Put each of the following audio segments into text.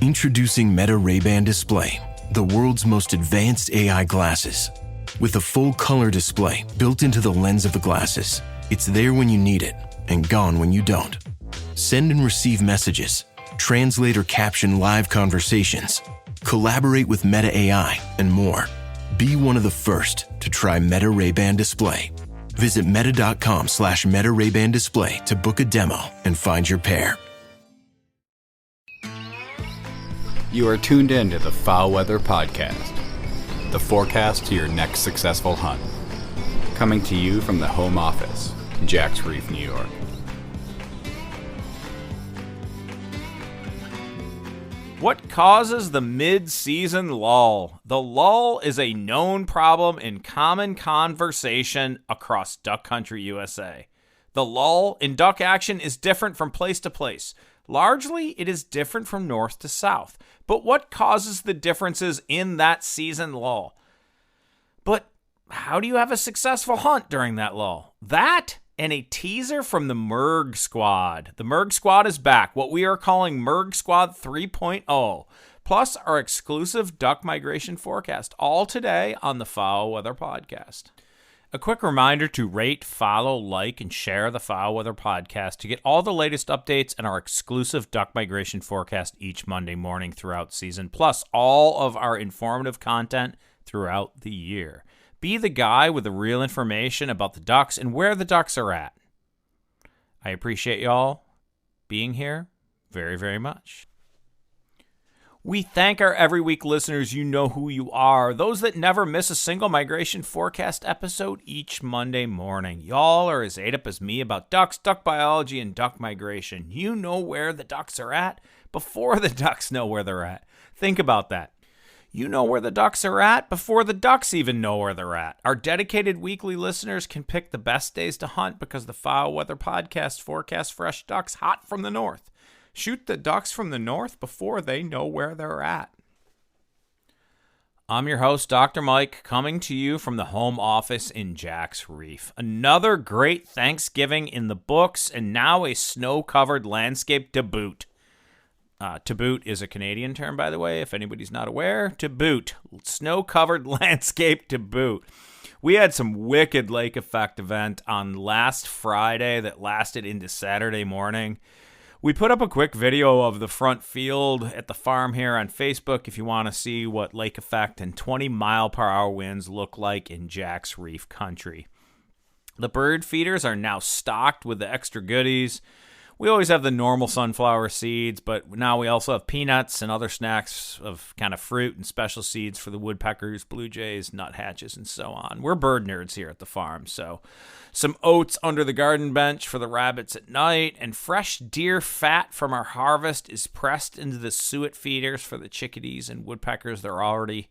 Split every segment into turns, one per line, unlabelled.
Introducing Meta Ray-Ban Display, the world's most advanced AI glasses. With a full color display built into the lens of the glasses, it's there when you need it and gone when you don't. Send and receive messages, translate or caption live conversations, collaborate with Meta AI, and more. Be one of the first to try Meta Ray-Ban Display. Visit meta.com/Meta Ray-Ban Display to book a demo and find your pair.
You are tuned in to the FowlWeather Podcast, the forecast to your next successful hunt. Coming to you from the home office, Jack's Reef, New York.
What causes the mid-season lull? The lull is a known problem in common conversation across duck country USA. The lull in duck action is different from place to place. Largely, it is different from north to south. But what causes the differences in that season lull? But how do you have a successful hunt during that lull? That and a teaser from the Merg Squad. The Merg Squad is back, what we are calling Merg Squad 3.0, plus our exclusive duck migration forecast, all today on the FowlWeather Podcast. A quick reminder to rate, follow, like, and share the FowlWeather Podcast to get all the latest updates and our exclusive duck migration forecast each Monday morning throughout season, plus all of our informative content throughout the year. Be the guy with the real information about the ducks and where the ducks are at. I appreciate y'all being here very, very much. We thank our every week listeners. You know who you are. Those that never miss a single migration forecast episode each Monday morning. Y'all are as ate up as me about ducks, duck biology, and duck migration. You know where the ducks are at before the ducks know where they're at. Think about that. You know where the ducks are at before the ducks even know where they're at. Our dedicated weekly listeners can pick the best days to hunt because the FowlWeather Podcast forecasts fresh ducks hot from the north. Shoot the ducks from the north before they know where they're at. I'm your host, Dr. Mike, coming to you from the home office in Jack's Reef. Another great Thanksgiving in the books, and now a snow-covered landscape to boot. To boot is a Canadian term, by the way, if anybody's not aware. To boot. Snow-covered landscape to boot. We had some wicked lake effect event on last Friday that lasted into Saturday morning. We put up a quick video of the front field at the farm here on Facebook if you want to see what lake effect and 20-mile-per-hour winds look like in Jack's Reef country. The bird feeders are now stocked with the extra goodies. We always have the normal sunflower seeds, but now we also have peanuts and other snacks of kind of fruit and special seeds for the woodpeckers, blue jays, nuthatches, and so on. We're bird nerds here at the farm, so some oats under the garden bench for the rabbits at night, and fresh deer fat from our harvest is pressed into the suet feeders for the chickadees and woodpeckers. They're already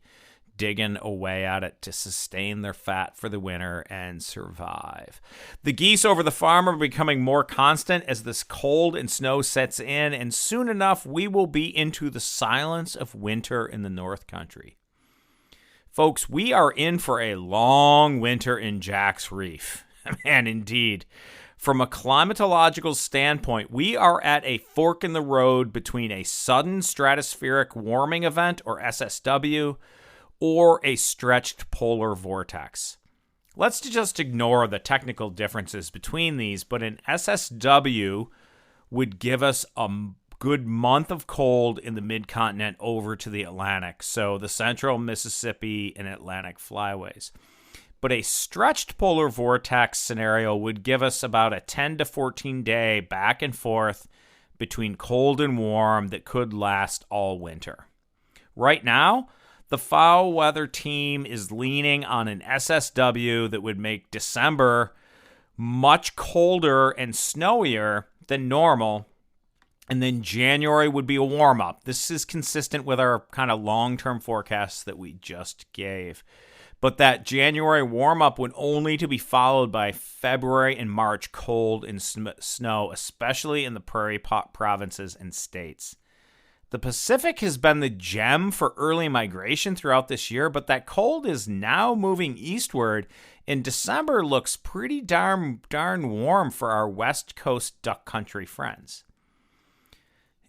digging away at it to sustain their fat for the winter and survive. The geese over the farm are becoming more constant as this cold and snow sets in, and soon enough we will be into the silence of winter in the North Country. Folks, we are in for a long winter in Jack's Reef. Man, indeed. From a climatological standpoint, we are at a fork in the road between a sudden stratospheric warming event, or SSW, or a stretched polar vortex. Let's just ignore the technical differences between these, but an SSW would give us a good month of cold in the mid-continent over to the Atlantic, so the central Mississippi and Atlantic flyways. But a stretched polar vortex scenario would give us about a 10 to 14 day back and forth between cold and warm that could last all winter. Right now, the FowlWeather team is leaning on an SSW that would make December much colder and snowier than normal, and then January would be a warm-up. This is consistent with our kind of long-term forecasts that we just gave. But that January warm-up would only to be followed by February and March cold and snow, especially in the prairie provinces and states. The Pacific has been the gem for early migration throughout this year, but that cold is now moving eastward, and December looks pretty darn warm for our West Coast duck country friends.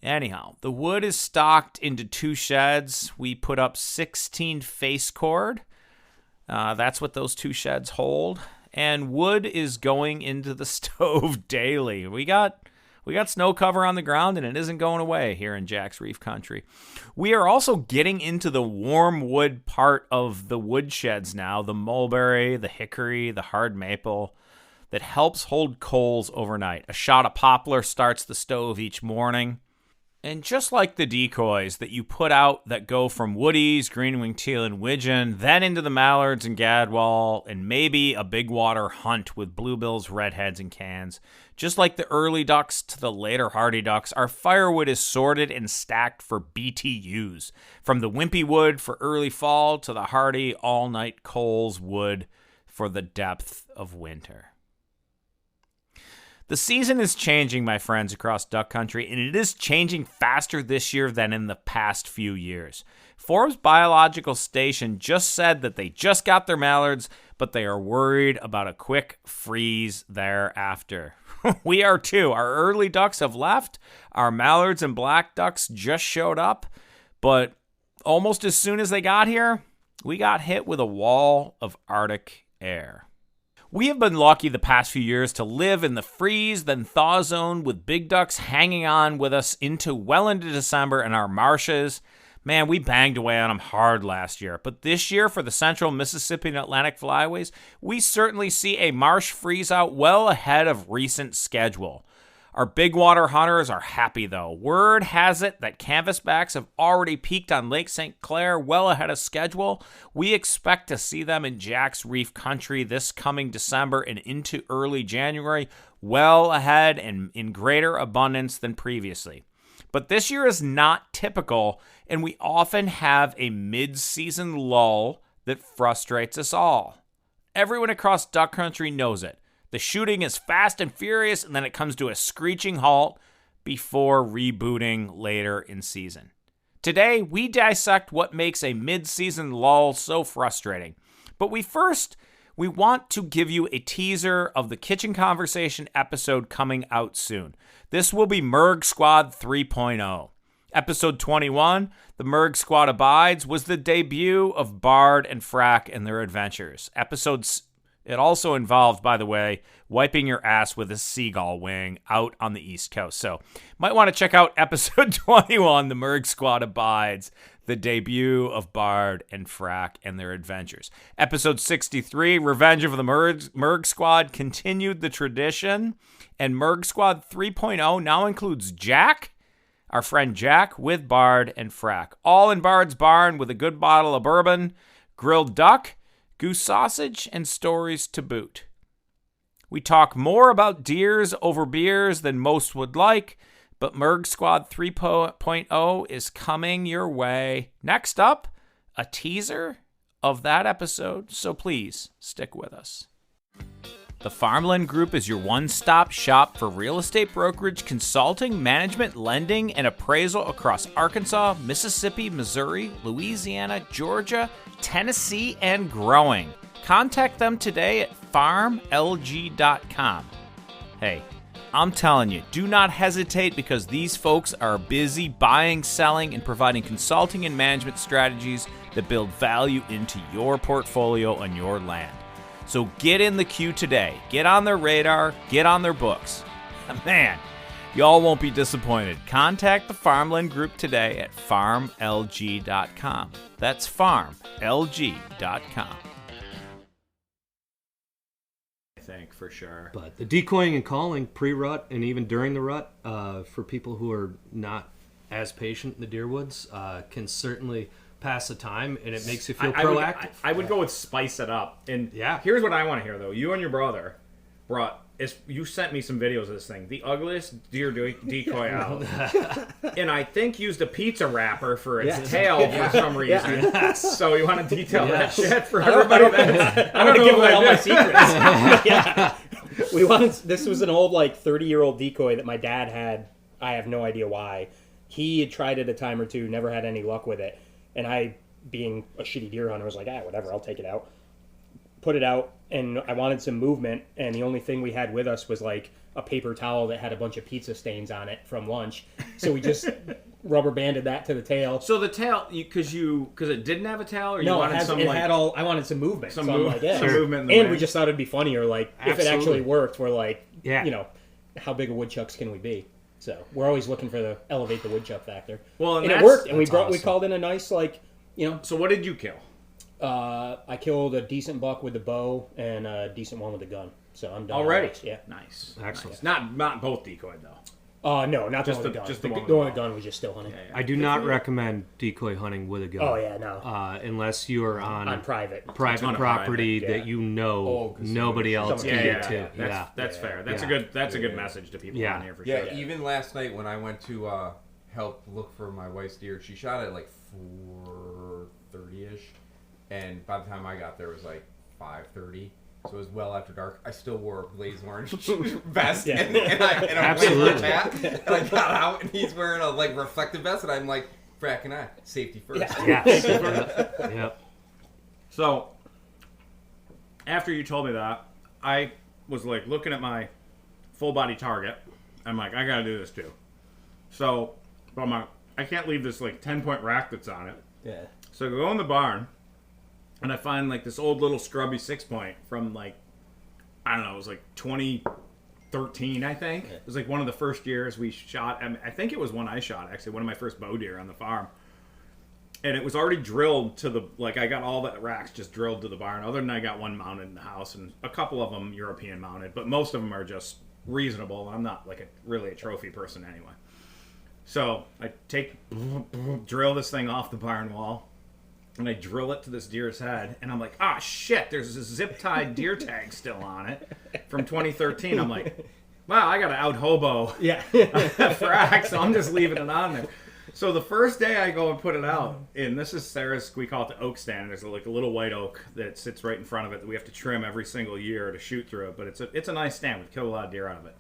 Anyhow, the wood is stocked into 2 sheds. We put up 16 face cord. That's what those 2 sheds hold. And wood is going into the stove daily. We got snow cover on the ground, and it isn't going away here in Jack's Reef Country. We are also getting into the warm wood part of the wood sheds now, the mulberry, the hickory, the hard maple, that helps hold coals overnight. A shot of poplar starts the stove each morning. And just like the decoys that you put out that go from woodies, green-winged teal, and widgeon, then into the mallards and gadwall, and maybe a big water hunt with bluebills, redheads, and cans. Just like the early ducks to the later hardy ducks, our firewood is sorted and stacked for BTUs. From the wimpy wood for early fall to the hardy all-night coals wood for the depth of winter. The season is changing, my friends, across duck country, and it is changing faster this year than in the past few years. Forbes Biological Station just said that they just got their mallards, but they are worried about a quick freeze thereafter. We are too. Our early ducks have left. Our mallards and black ducks just showed up, but almost as soon as they got here, we got hit with a wall of Arctic air. We have been lucky the past few years to live in the freeze then thaw zone with big ducks hanging on with us well into December in our marshes. Man, we banged away on them hard last year. But this year for the central Mississippi and Atlantic flyways, we certainly see a marsh freeze out well ahead of recent schedule. Our big water hunters are happy though. Word has it that canvasbacks have already peaked on Lake St. Clair well ahead of schedule. We expect to see them in Jack's Reef Country this coming December and into early January, well ahead and in greater abundance than previously. But this year is not typical, and we often have a mid-season lull that frustrates us all. Everyone across duck country knows it. The shooting is fast and furious, and then it comes to a screeching halt before rebooting later in season. Today, we dissect what makes a mid-season lull so frustrating. But we want to give you a teaser of the Kitchen Conversation episode coming out soon. This will be Merg Squad 3.0. Episode 21, The Merg Squad Abides, was the debut of Bard and Frack and their adventures. It also involved, by the way, wiping your ass with a seagull wing out on the East Coast. So, might want to check out episode 21, The Merg Squad Abides, the debut of Bard and Frack and their adventures. Episode 63, Revenge of the Merg Squad, continued the tradition. And Merg Squad 3.0 now includes Jack, our friend Jack, with Bard and Frack. All in Bard's barn with a good bottle of bourbon, grilled duck, goose sausage, and stories to boot. We talk more about deers over beers than most would like, but Merg Squad 3.0 is coming your way. Next up, a teaser of that episode, so please stick with us. The Farmland Group is your one-stop shop for real estate brokerage, consulting, management, lending, and appraisal across Arkansas, Mississippi, Missouri, Louisiana, Georgia, Tennessee, and growing. Contact them today at farmlg.com. Hey, I'm telling you, do not hesitate because these folks are busy buying, selling, and providing consulting and management strategies that build value into your portfolio on your land. So get in the queue today. Get on their radar. Get on their books. Man, y'all won't be disappointed. Contact the Farmland Group today at farmlg.com. That's farmlg.com. I think for sure.
But the decoying and calling pre-rut and even during the rut, for people who are not as patient in the deer woods, can certainly pass the time, and it makes you feel proactive.
I would go with spice it up. And here's what I want to hear, though. You and your brother you sent me some videos of this thing. The ugliest deer decoy out. And I think used a pizza wrapper for its tail for some reason. Yes. So you want to detail that shit for everybody? I don't give away all my secrets.
This was an old, 30-year-old decoy that my dad had. I have no idea why. He had tried it a time or two, never had any luck with it. And I, being a shitty deer hunter, was like, whatever, I'll take it out. Put it out, and I wanted some movement, and the only thing we had with us was, a a paper towel that had a bunch of pizza stains on it from lunch. So we just rubber banded that to the tail.
So the tail, because it didn't have a tail, or you
No,
wanted
I wanted some movement.
some
so I'm like, yeah.
movement. In the
And
wind.
we just thought it'd be funnier, like if it actually
Absolutely.
worked, we're like,
Yeah.
you know, how big of woodchucks can we be? So we're always looking for the elevate the woodchuck factor.
Well,
and it
that's-
worked, and we
that's
brought we
awesome.
called in a nice
So what did you kill?
I killed a decent buck with the bow and a decent one with the gun. So I'm done.
Already?
Yeah.
Nice.
Excellent.
Nice. Not both decoyed though.
No, not
Just
the
the-
one with the gun.
just the
The
one with
the
the
one with
bow.
the gun was just still hunting.
I do not recommend decoy hunting with a gun.
Oh yeah, no.
Unless you are on
private.
private
ton of
property
private,
that you know
Oh, 'cause
nobody else
someone
can
can
get
get
to.
That's
Yeah.
fair. That's
Yeah.
a good message to people
Yeah.
on here for
Yeah,
sure.
even last night when I went to help look for my wife's deer, she shot at like 4:30ish, and by the time I got there it was like 5:30. So it was well after dark. I still wore a blaze orange vest
Yeah.
and a
Absolutely.
blazer hat. And I got out and he's wearing a like reflective vest, and I'm like, Frack and I, safety first.
Yes. Yep.
So, after you told me that, I was like looking at my full body target. I'm like, I gotta do this too. So, I can't leave this like 10-point rack that's on it.
Yeah.
So I go in the barn, and I find like this old little scrubby 6-point from like, I don't know, it was like 2013, I think. It was like one of the first years we shot. I think it was one I shot, actually, one of my first bow deer on the farm. And it was already drilled to the, like I got all the racks just drilled to the barn, other than I got one mounted in the house and a couple of them European mounted, but most of them are just reasonable. I'm not like really a trophy person anyway. So I drill this thing off the barn wall, and I drill it to this deer's head, and I'm like, ah, shit, there's a zip-tied deer tag still on it from 2013. I'm like, wow, I got to out-hobo
Yeah.
frack, so I'm just leaving it on there. So the first day I go and put it out, and this is Sarah's, we call it the oak stand. There's like a little white oak that sits right in front of it that we have to trim every single year to shoot through it, but it's a nice stand. We've killed a lot of deer out of it.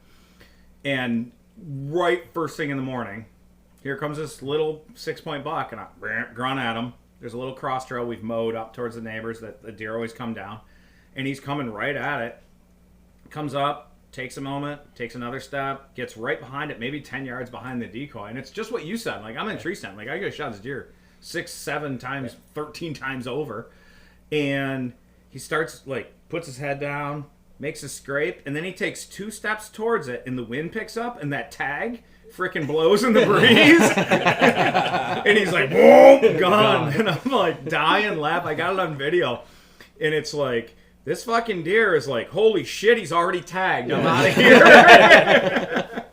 And right first thing in the morning, here comes this little 6-point buck, and I grunt at him. There's a little cross trail we've mowed up towards the neighbors that the deer always come down, and he's coming right at it. Comes up, takes a moment, takes another step, gets right behind it, maybe 10 yards behind the decoy, and it's just what you said. Like, I'm in a tree stand. Like, I could have shot this deer 6, 7 times, 13 times over, and he starts, like, puts his head down, makes a scrape, and then he takes 2 steps towards it, and the wind picks up, and that tag freaking blows in the breeze. And he's like, whoa, gone. And I'm like dying laugh. I got it on video. And it's like, this fucking deer is like, holy shit, he's already tagged. I'm out of here.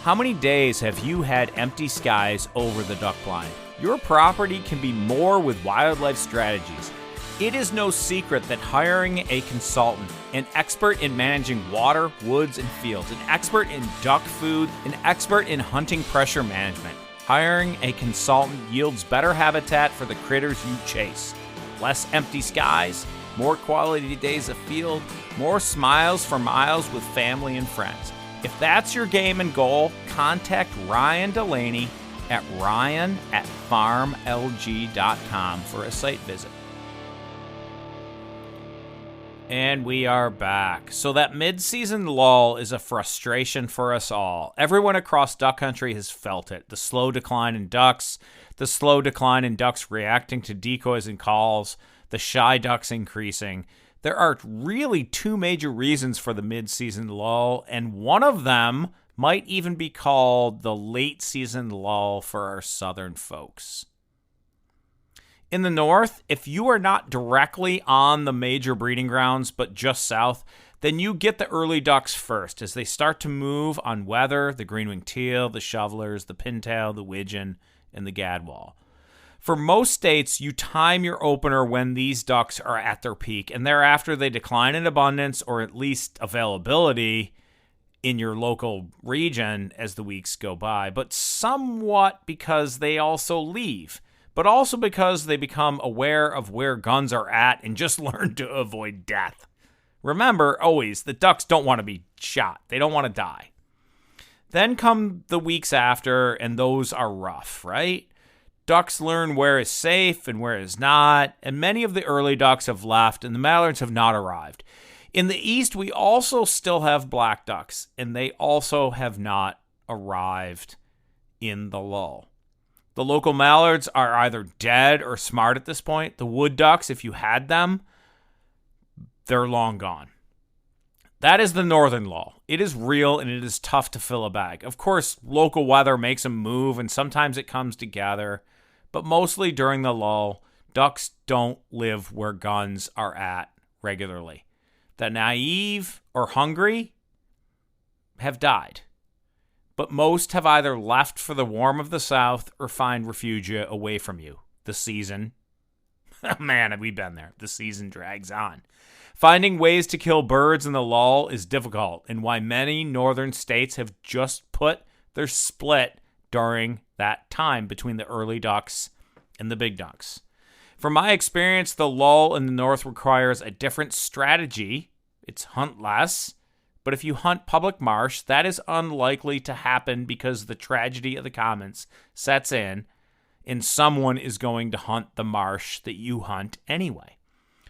How many days have you had empty skies over the duck blind? Your property can be more with Wildlife Strategies. It is no secret that hiring a consultant, an expert in managing water, woods, and fields, an expert in duck food, an expert in hunting pressure management. Hiring a consultant yields better habitat for the critters you chase. Less empty skies, more quality days of field, more smiles for miles with family and friends. If that's your game and goal, contact Ryan Delaney at ryan@farmlg.com for a site visit. And we are back. So that mid-season lull is a frustration for us all. Everyone across duck country has felt it. The slow decline in ducks, the slow decline in ducks reacting to decoys and calls, the shy ducks increasing. There are really 2 major reasons for the mid-season lull, and one of them might even be called the late-season lull for our southern folks. In the north, if you are not directly on the major breeding grounds, but just south, then you get the early ducks first as they start to move on weather, the green-winged teal, the shovelers, the pintail, the widgeon, and the gadwall. For most states, you time your opener when these ducks are at their peak, and thereafter they decline in abundance or at least availability in your local region as the weeks go by, but somewhat because they also leave. But also because they become aware of where guns are at and just learn to avoid death. Remember, always, the ducks don't want to be shot. They don't want to die. Then come the weeks after, and those are rough, right? Ducks learn where is safe and where is not, and many of the early ducks have left, and the mallards have not arrived. In the east, we also still have black ducks, and they also have not arrived in the lull. The local mallards are either dead or smart at this point. The wood ducks, if you had them, they're long gone. That is the northern lull. It is real, and it is tough to fill a bag. Of course, local weather makes them move, and sometimes it comes together, but mostly during the lull, ducks don't live where guns are at regularly. The naive or hungry have died, but most have either left for the warm of the south or find refuge away from you. The season, man, we've been there. The season drags on. Finding ways to kill birds in the lull is difficult, and why many northern states have just put their split during that time between the early ducks and the big ducks. From my experience, the lull in the north requires a different strategy. It's hunt less, but if you hunt public marsh, that is unlikely to happen because the tragedy of the commons sets in, and someone is going to hunt the marsh that you hunt anyway.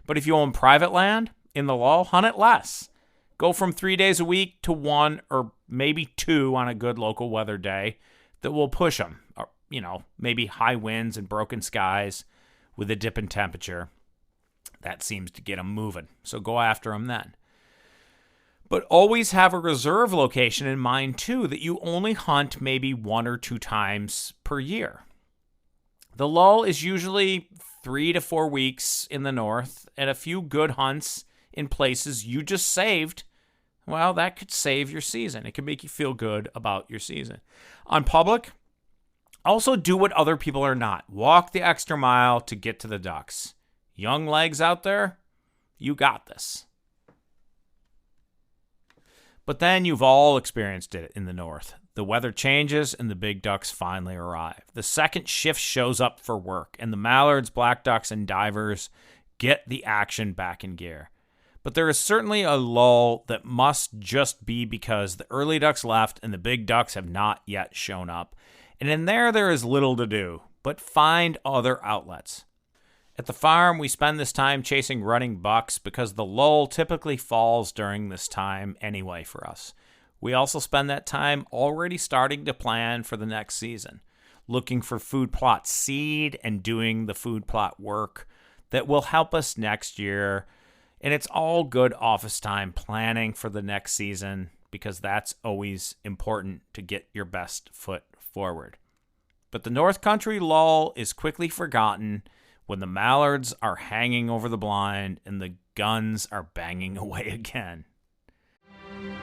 But if you own private land in the lull, hunt it less. Go from 3 days a week to 1 or maybe 2 on a good local weather day that will push them. Or, maybe high winds and broken skies with a dip in temperature. That seems to get them moving. So go after them then. But always have a reserve location in mind, too, that you only hunt maybe 1 or 2 times per year. The lull is usually 3 to 4 weeks in the north, and a few good hunts in places you just saved, well, that could save your season. It could make you feel good about your season. On public, also do what other people are not. Walk the extra mile to get to the ducks. Young legs out there, you got this. But then you've all experienced it in the north. The weather changes and the big ducks finally arrive. The second shift shows up for work, and the mallards, black ducks, and divers get the action back in gear. But there is certainly a lull that must just be because the early ducks left and the big ducks have not yet shown up. And in there is little to do, but find other outlets. At the farm, we spend this time chasing running bucks because the lull typically falls during this time anyway for us. We also spend that time already starting to plan for the next season, looking for food plot seed and doing the food plot work that will help us next year. And it's all good office time planning for the next season because that's always important to get your best foot forward. But the North Country lull is quickly forgotten when the mallards are hanging over the blind and the guns are banging away again.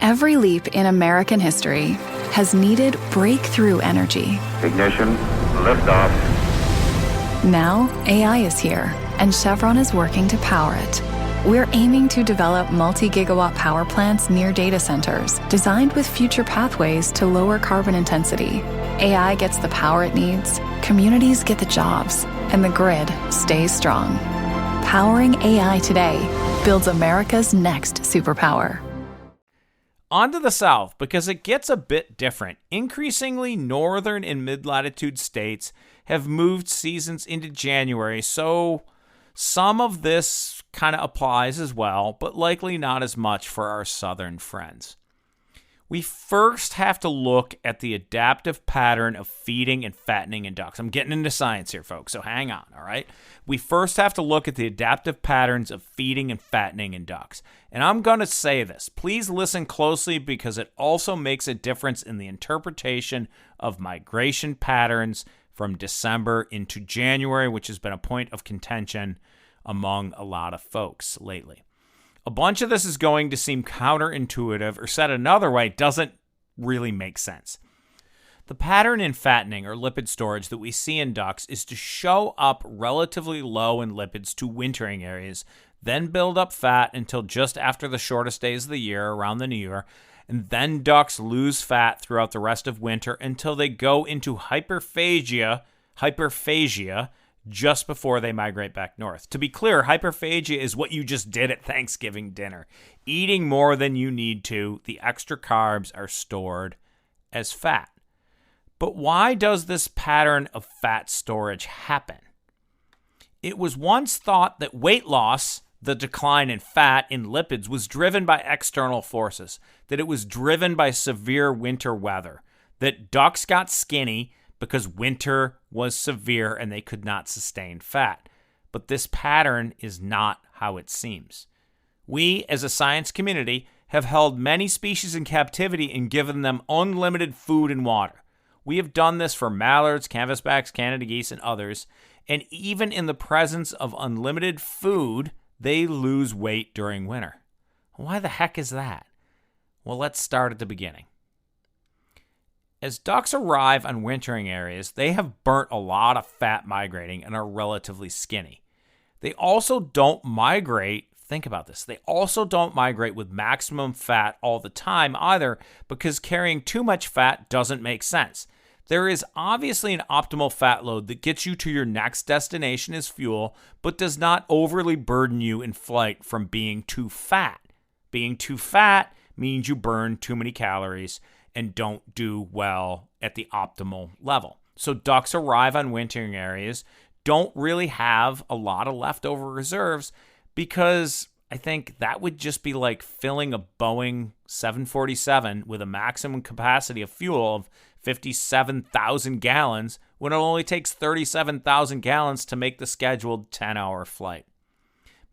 Every leap in American history has needed breakthrough energy.
Ignition, liftoff.
Now, AI is here, and Chevron is working to power it. We're aiming to develop multi-gigawatt power plants near data centers, designed with future pathways to lower carbon intensity. AI gets the power it needs, communities get the jobs, and the grid stays strong. Powering AI today builds America's next superpower.
On to the south, because it gets a bit different. Increasingly, northern and mid-latitude states have moved seasons into January, so some of this kind of applies as well, but likely not as much for our southern friends. We first have to look at the adaptive pattern of feeding and fattening in ducks. I'm getting into science here, folks, so hang on, all right? We first have to look at the adaptive patterns of feeding and fattening in ducks. And I'm going to say this. Please listen closely because it also makes a difference in the interpretation of migration patterns from December into January, which has been a point of contention among a lot of folks lately. A bunch of this is going to seem counterintuitive, or said another way, doesn't really make sense. The pattern in fattening or lipid storage that we see in ducks is to show up relatively low in lipids to wintering areas, then build up fat until just after the shortest days of the year, around the new year, and then ducks lose fat throughout the rest of winter until they go into hyperphagia, just before they migrate back north. To be clear, hyperphagia is what you just did at Thanksgiving dinner. Eating more than you need to, the extra carbs are stored as fat. But why does this pattern of fat storage happen? It was once thought that weight loss the decline in fat and lipids was driven by external forces, that it was driven by severe winter weather, that ducks got skinny because winter was severe and they could not sustain fat. But this pattern is not how it seems. We, as a science community, have held many species in captivity and given them unlimited food and water. We have done this for mallards, canvasbacks, Canada geese, and others, and even in the presence of unlimited food, they lose weight during winter. Why the heck is that? Well, let's start at the beginning. As ducks arrive on wintering areas, they have burnt a lot of fat migrating and are relatively skinny. They also don't migrate, think about this, they also don't migrate with maximum fat all the time either, because carrying too much fat doesn't make sense. There is obviously an optimal fat load that gets you to your next destination as fuel, but does not overly burden you in flight from being too fat. Being too fat means you burn too many calories and don't do well at the optimal level. So ducks arrive on wintering areas, don't really have a lot of leftover reserves, because I think that would just be like filling a Boeing 747 with a maximum capacity of fuel of 57,000 gallons when it only takes 37,000 gallons to make the scheduled 10-hour flight.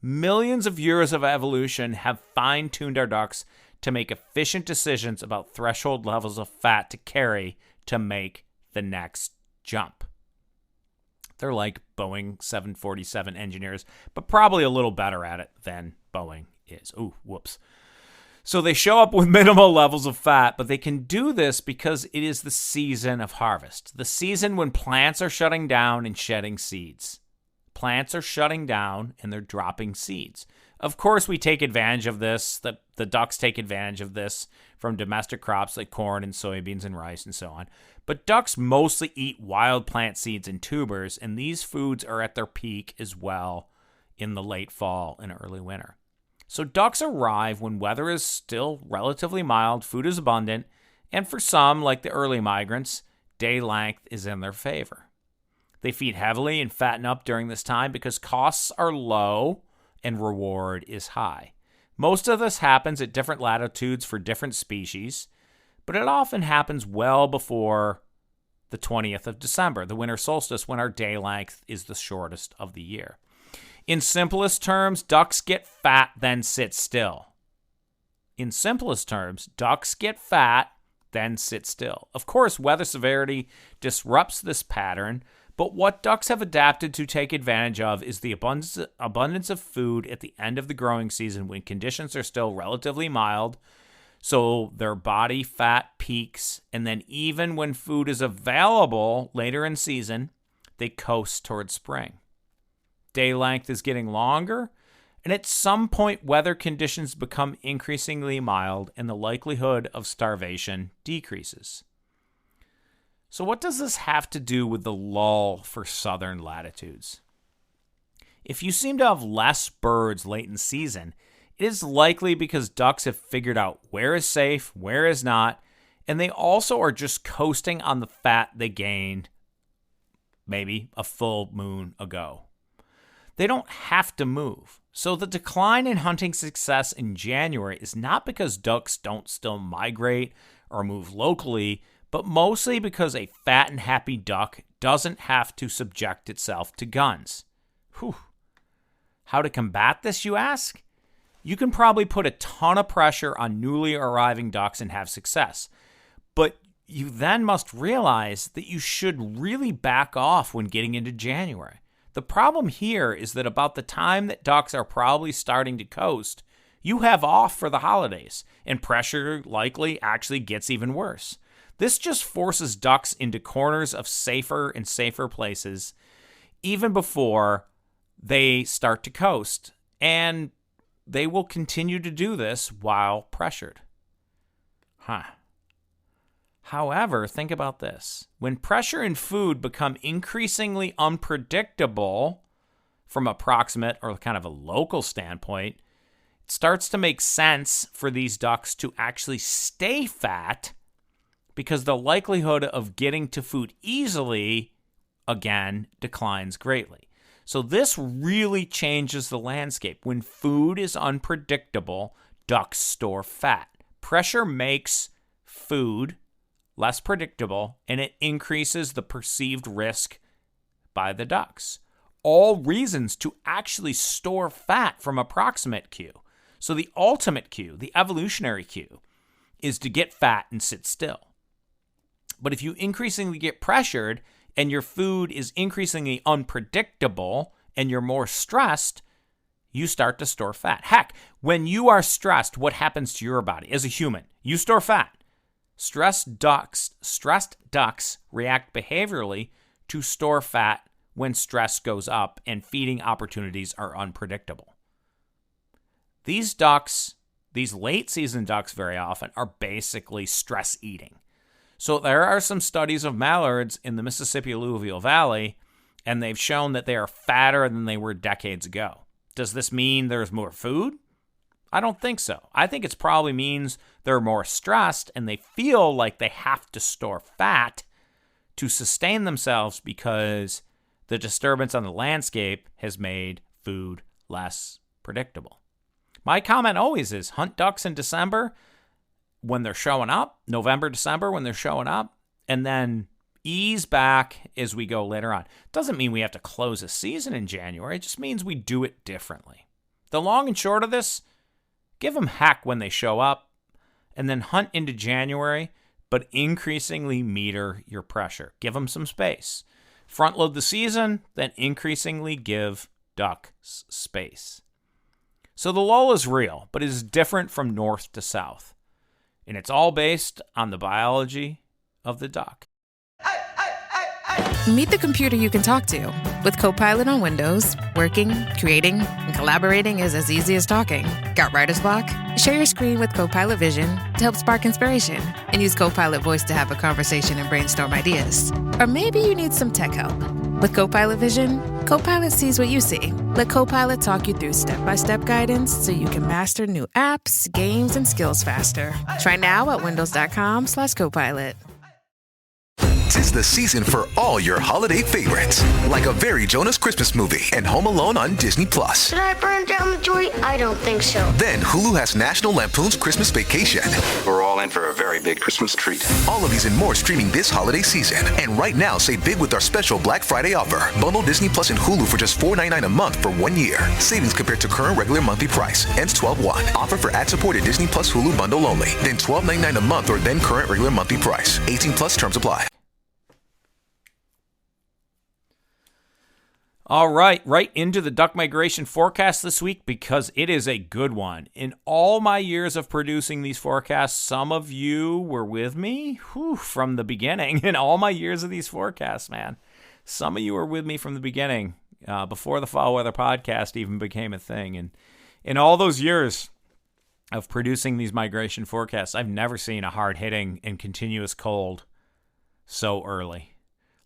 Millions of years of evolution have fine-tuned our ducks to make efficient decisions about threshold levels of fat to carry to make the next jump. They're like Boeing 747 engineers, but probably a little better at it than Boeing is. Ooh, whoops. So they show up with minimal levels of fat, but they can do this because it is the season of harvest, the season when plants are shutting down and shedding seeds. Plants are shutting down and they're dropping seeds. Of course, we take advantage of this. The ducks take advantage of this from domestic crops like corn and soybeans and rice and so on. But ducks mostly eat wild plant seeds and tubers, and these foods are at their peak as well in the late fall and early winter. So ducks arrive when weather is still relatively mild, food is abundant, and for some, like the early migrants, day length is in their favor. They feed heavily and fatten up during this time because costs are low and reward is high. Most of this happens at different latitudes for different species, but it often happens well before the 20th of December, the winter solstice, when our day length is the shortest of the year. In simplest terms, ducks get fat, then sit still. In simplest terms, ducks get fat, then sit still. Of course, weather severity disrupts this pattern, but what ducks have adapted to take advantage of is the abundance of food at the end of the growing season when conditions are still relatively mild, so their body fat peaks, and then even when food is available later in season, they coast towards spring. Day length is getting longer, and at some point weather conditions become increasingly mild and the likelihood of starvation decreases. So what does this have to do with the lull for southern latitudes? If you seem to have less birds late in season, it is likely because ducks have figured out where is safe, where is not, and they also are just coasting on the fat they gained maybe a full moon ago. They don't have to move. So the decline in hunting success in January is not because ducks don't still migrate or move locally, but mostly because a fat and happy duck doesn't have to subject itself to guns. Whew. How to combat this, you ask? You can probably put a ton of pressure on newly arriving ducks and have success. But you then must realize that you should really back off when getting into January. The problem here is that about the time that ducks are probably starting to coast, you have off for the holidays, and pressure likely actually gets even worse. This just forces ducks into corners of safer and safer places even before they start to coast, and they will continue to do this while pressured. However, think about this. When pressure and food become increasingly unpredictable from a proximate or kind of a local standpoint, it starts to make sense for these ducks to actually stay fat because the likelihood of getting to food easily, again, declines greatly. So this really changes the landscape. When food is unpredictable, ducks store fat. Pressure makes food less predictable, and it increases the perceived risk by the ducks. All reasons to actually store fat from a proximate cue. So the ultimate cue, the evolutionary cue, is to get fat and sit still. But if you increasingly get pressured and your food is increasingly unpredictable and you're more stressed, you start to store fat. Heck, when you are stressed, what happens to your body as a human? You store fat. Stressed ducks react behaviorally to store fat when stress goes up and feeding opportunities are unpredictable. These ducks, these late season ducks very often are basically stress eating. So there are some studies of mallards in the Mississippi Alluvial Valley, and they've shown that they are fatter than they were decades ago. Does this mean there's more food? I don't think so. I think it probably means they're more stressed and they feel like they have to store fat to sustain themselves because the disturbance on the landscape has made food less predictable. My comment always is hunt ducks in December when they're showing up, November, December when they're showing up, and then ease back as we go later on. Doesn't mean we have to close a season in January. It just means we do it differently. The long and short of this, give them heck when they show up, and then hunt into January, but increasingly meter your pressure. Give them some space. Front load the season, then increasingly give ducks space. So the lull is real, but it is different from north to south. And it's all based on the biology of the duck.
Meet the computer you can talk to. With Copilot on Windows, working, creating, and collaborating is as easy as talking. Got writer's block? Share your screen with Copilot Vision to help spark inspiration, and use Copilot Voice to have a conversation and brainstorm ideas. Or maybe you need some tech help. With Copilot Vision, Copilot sees what you see. Let Copilot talk you through step-by-step guidance so you can master new apps, games, and skills faster. Try now at windows.com/Copilot.
'Tis the season for all your holiday favorites, like A Very Jonas Christmas Movie and Home Alone on Disney+.
Should I burn down the joint? I don't think so.
Then Hulu has National Lampoon's Christmas Vacation.
We're all in for a very big Christmas treat.
All of these and more streaming this holiday season. And right now, save big with our special Black Friday offer. Bundle Disney Plus and Hulu for just $4.99 a month for 1 year. Savings compared to current regular monthly price. Ends 12/1. Offer for ad-supported Disney Plus Hulu bundle only. Then $12.99 a month or then current regular monthly price. 18 plus terms apply.
All right into the duck migration forecast this week because it is a good one. In all my years of producing these forecasts, some of you were with me from the beginning. In all my years of these forecasts, man, some of you were with me from the beginning, before the FowlWeather Podcast even became a thing. And in all those years of producing these migration forecasts, I've never seen a hard-hitting and continuous cold so early.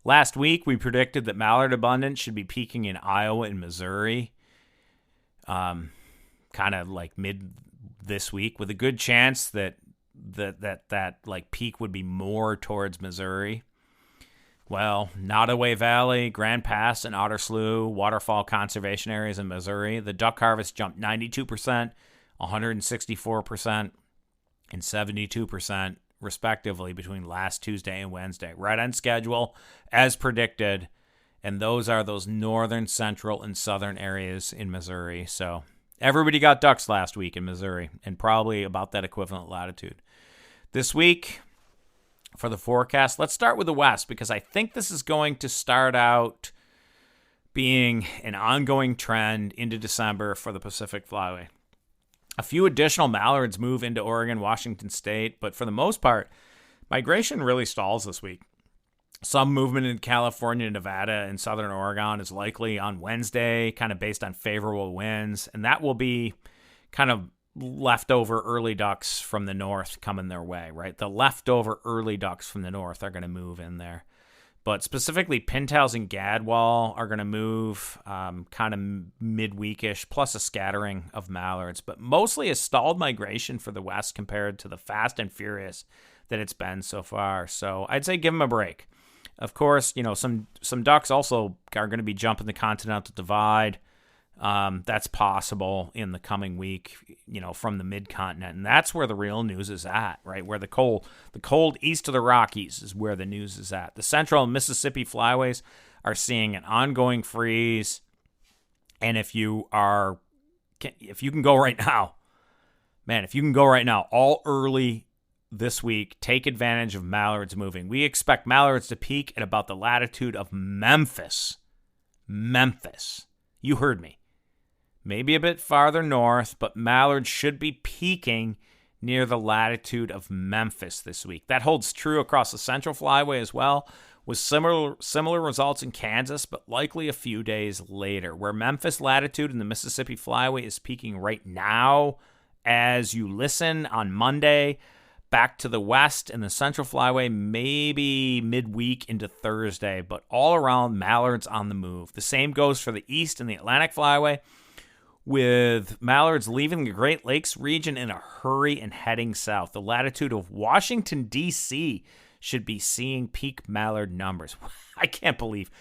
Last week, we predicted that mallard abundance should be peaking in Iowa and Missouri, kind of like mid this week, with a good chance that like peak would be more towards Missouri. Well, Nottoway Valley, Grand Pass, and Otter Slough waterfall conservation areas in Missouri, the duck harvest jumped 92%, 164%, and 72%. Respectively, between last Tuesday and Wednesday. Right on schedule, as predicted. And those are those northern, central, and southern areas in Missouri. So everybody got ducks last week in Missouri, and probably about that equivalent latitude. This week, for the forecast, let's start with the west, because I think this is going to start out being an ongoing trend into December for the Pacific Flyway. A few additional mallards move into Oregon, Washington State, but for the most part, migration really stalls this week. Some movement in California, Nevada, and southern Oregon is likely on Wednesday, kind of based on favorable winds, and that will be kind of leftover early ducks from the north coming their way, right? The leftover early ducks from the north are going to move in there. But specifically, pintails and gadwall are going to move kind of midweekish, plus a scattering of mallards. But mostly a stalled migration for the west compared to the fast and furious that it's been so far. So I'd say give them a break. Of course, some ducks also are going to be jumping the Continental Divide. That's possible in the coming week, from the mid-continent. And that's where the real news is at, right? Where the cold east of the Rockies is where the news is at. The Central and Mississippi flyways are seeing an ongoing freeze. And if you can go right now, all early this week, take advantage of mallards moving. We expect mallards to peak at about the latitude of Memphis. You heard me. Maybe a bit farther north, but mallards should be peaking near the latitude of Memphis this week. That holds true across the Central Flyway as well, with similar results in Kansas, but likely a few days later. Where Memphis latitude in the Mississippi Flyway is peaking right now as you listen on Monday, back to the west in the Central Flyway, maybe midweek into Thursday, but all around mallards on the move. The same goes for the east in the Atlantic Flyway, with mallards leaving the Great Lakes region in a hurry and heading south. The latitude of Washington, D.C. should be seeing peak mallard numbers. I can't believe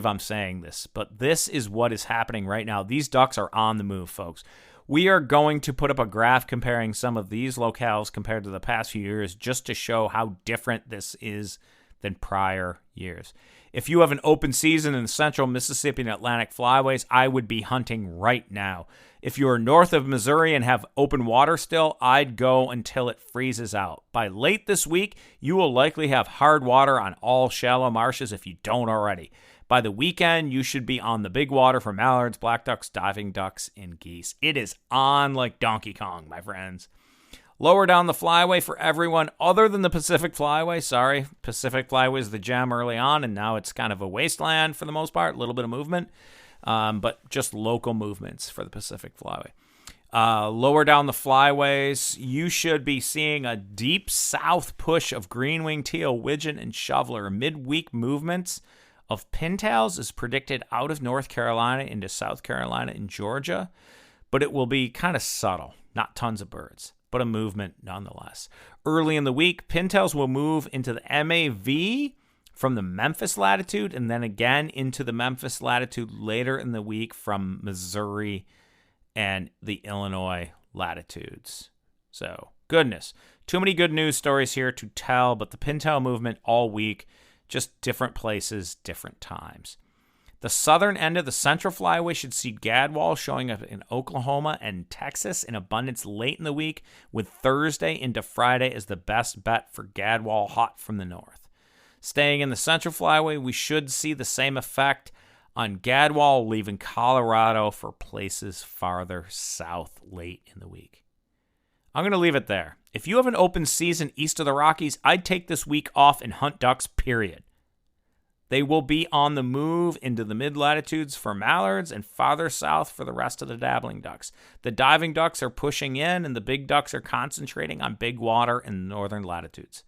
I'm saying this, but this is what is happening right now. These ducks are on the move, folks. We are going to put up a graph comparing some of these locales compared to the past few years just to show how different this is than prior years. If you have an open season in the Central Mississippi and Atlantic flyways, I would be hunting right now. If you are north of Missouri and have open water still, I'd go until it freezes out. By late this week, you will likely have hard water on all shallow marshes if you don't already. By the weekend, you should be on the big water for mallards, black ducks, diving ducks, and geese. It is on like Donkey Kong, my friends. Lower down the flyway for everyone other than the Pacific Flyway. Sorry, Pacific Flyway was the gem early on, and now it's kind of a wasteland for the most part, a little bit of movement, but just local movements for the Pacific Flyway. Lower down the flyways, you should be seeing a deep south push of green-winged teal, widgeon, and shoveler. Midweek movements of pintails is predicted out of North Carolina into South Carolina and Georgia, but it will be kind of subtle, not tons of birds, but a movement nonetheless. Early in the week, pintails will move into the MAV from the Memphis latitude, and then again into the Memphis latitude later in the week from Missouri and the Illinois latitudes. So, goodness, too many good news stories here to tell, but the pintail movement all week, just different places, different times. The southern end of the Central Flyway should see gadwall showing up in Oklahoma and Texas in abundance late in the week, with Thursday into Friday as the best bet for gadwall hot from the north. Staying in the Central Flyway, we should see the same effect on gadwall leaving Colorado for places farther south late in the week. I'm going to leave it there. If you have an open season east of the Rockies, I'd take this week off and hunt ducks, period. They will be on the move into the mid-latitudes for mallards and farther south for the rest of the dabbling ducks. The diving ducks are pushing in, and the big ducks are concentrating on big water in the northern latitudes.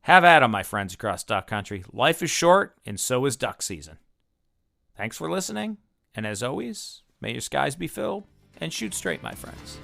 Have at 'em, my friends across duck country. Life is short, and so is duck season. Thanks for listening, and as always, may your skies be filled and shoot straight, my friends.